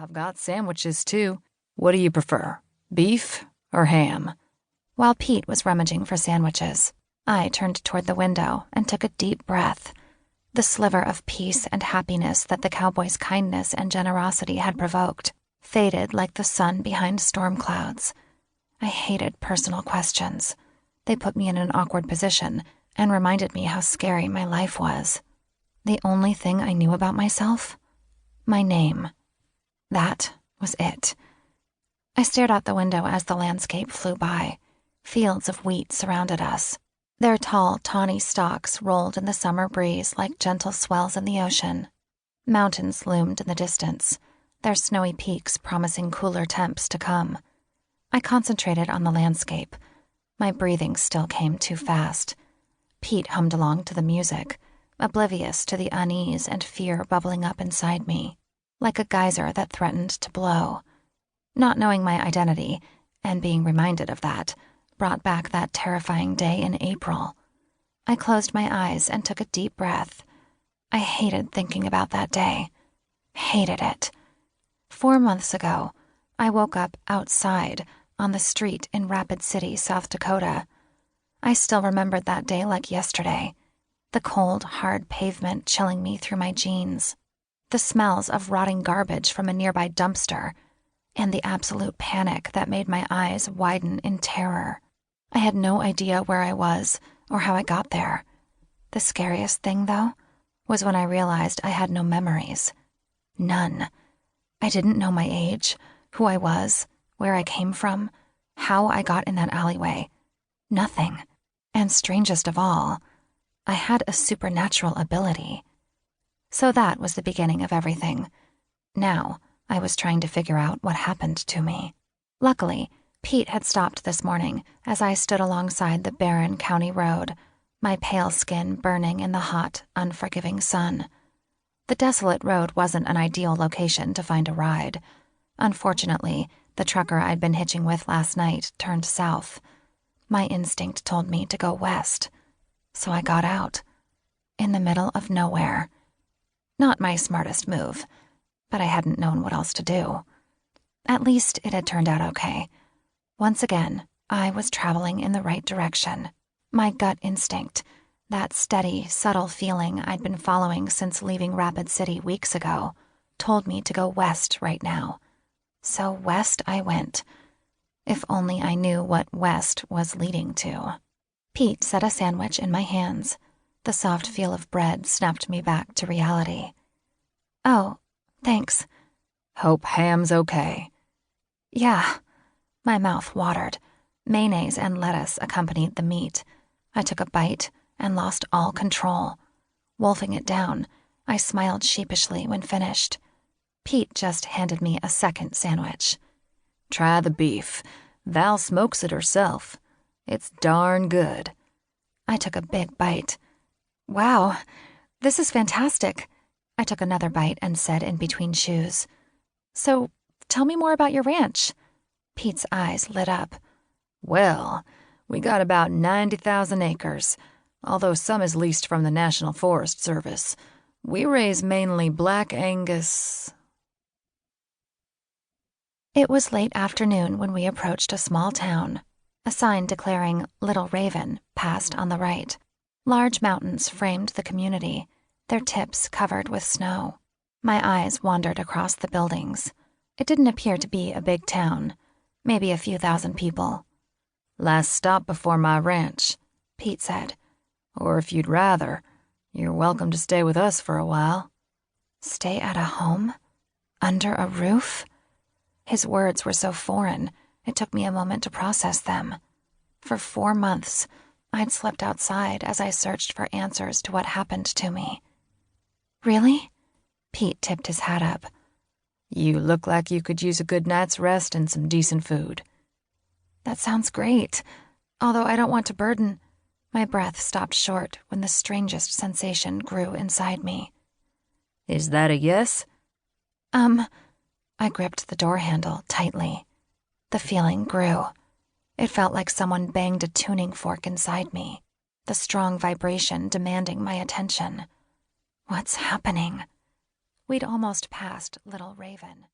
I've got sandwiches, too. What do you prefer, beef or ham? While Pete was rummaging for sandwiches, I turned toward the window and took a deep breath. The sliver of peace and happiness that the cowboy's kindness and generosity had provoked faded like the sun behind storm clouds. I hated personal questions. They put me in an awkward position and reminded me how scary my life was. The only thing I knew about myself? My name. That was it. I stared out the window as the landscape flew by. Fields of wheat surrounded us. Their tall, tawny stalks rolled in the summer breeze like gentle swells in the ocean. Mountains loomed in the distance, their snowy peaks promising cooler temps to come. I concentrated on the landscape. My breathing still came too fast. Pete hummed along to the music, oblivious to the unease and fear bubbling up inside me, like a geyser that threatened to blow. Not knowing my identity, and being reminded of that, brought back that terrifying day in April. I closed my eyes and took a deep breath. I hated thinking about that day. Hated it. 4 months ago, I woke up outside on the street in Rapid City, South Dakota. I still remembered that day like yesterday. The cold, hard pavement chilling me through my jeans. The smells of rotting garbage from a nearby dumpster, and the absolute panic that made my eyes widen in terror. I had no idea where I was or how I got there. The scariest thing, though, was when I realized I had no memories. None. I didn't know my age, who I was, where I came from, how I got in that alleyway. Nothing. And strangest of all, I had a supernatural ability. So that was the beginning of everything. Now, I was trying to figure out what happened to me. Luckily, Pete had stopped this morning as I stood alongside the barren county road, my pale skin burning in the hot, unforgiving sun. The desolate road wasn't an ideal location to find a ride. Unfortunately, the trucker I'd been hitching with last night turned south. My instinct told me to go west. So I got out. In the middle of nowhere. Not my smartest move, but I hadn't known what else to do. At least it had turned out okay. Once again, I was traveling in the right direction. My gut instinct, that steady, subtle feeling I'd been following since leaving Rapid City weeks ago, told me to go west right now. So west I went. If only I knew what west was leading to. Pete set a sandwich in my hands. The soft feel of bread snapped me back to reality. Oh, thanks. Hope ham's okay. Yeah. My mouth watered. Mayonnaise and lettuce accompanied the meat. I took a bite and lost all control. Wolfing it down, I smiled sheepishly when finished. Pete just handed me a second sandwich. Try the beef. Val smokes it herself. It's darn good. I took a big bite. Wow, this is fantastic. I took another bite and said in between chews. So, tell me more about your ranch. Pete's eyes lit up. Well, we got about 90,000 acres, although some is leased from the National Forest Service. We raise mainly Black Angus. It was late afternoon when we approached a small town. A sign declaring Little Raven passed on the right. Large mountains framed the community, their tips covered with snow. My eyes wandered across the buildings. It didn't appear to be a big town. Maybe a few thousand people. Last stop before my ranch, Pete said. Or if you'd rather, you're welcome to stay with us for a while. Stay at a home? Under a roof? His words were so foreign, it took me a moment to process them. For 4 months, I'd slept outside as I searched for answers to what happened to me. Really? Pete tipped his hat up. You look like you could use a good night's rest and some decent food. That sounds great, although I don't want to burden. My breath stopped short when the strangest sensation grew inside me. Is that a yes? I gripped the door handle tightly. The feeling grew. It felt like someone banged a tuning fork inside me, the strong vibration demanding my attention. What's happening? We'd almost passed Little Raven.